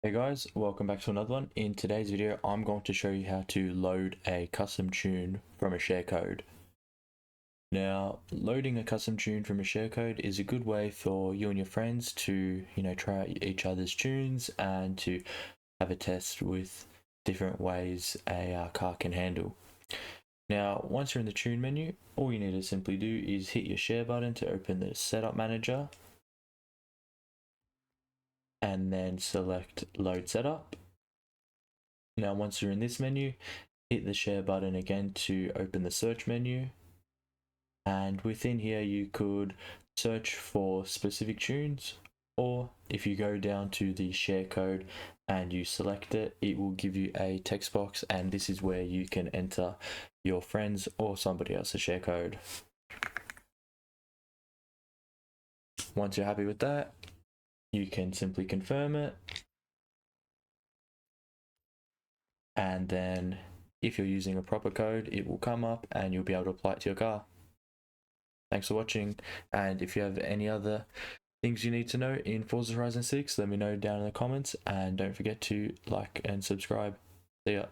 Hey guys, welcome back to another one. In today's video, I'm going to show you how to load a custom tune from a share code. Now, loading a custom tune from a share code is a good way for you and your friends to, try out each other's tunes and to have a test with different ways a car can handle. Now, once you're in the tune menu, all you need to simply do is hit your share button to open the setup manager and then select load setup. Now, once you're in this menu, hit the share button again to open the search menu, and within here you could search for specific tunes, or if you go down to the share code and you select it, it will give you a text box, and this is where you can enter your friends or somebody else's share code. Once you're happy with that, you can simply confirm it, and then if you're using a proper code, it will come up and you'll be able to apply it to your car. Thanks for watching, and if you have any other things you need to know in Forza Horizon 6, let me know down in the comments, and don't forget to like and subscribe. See ya.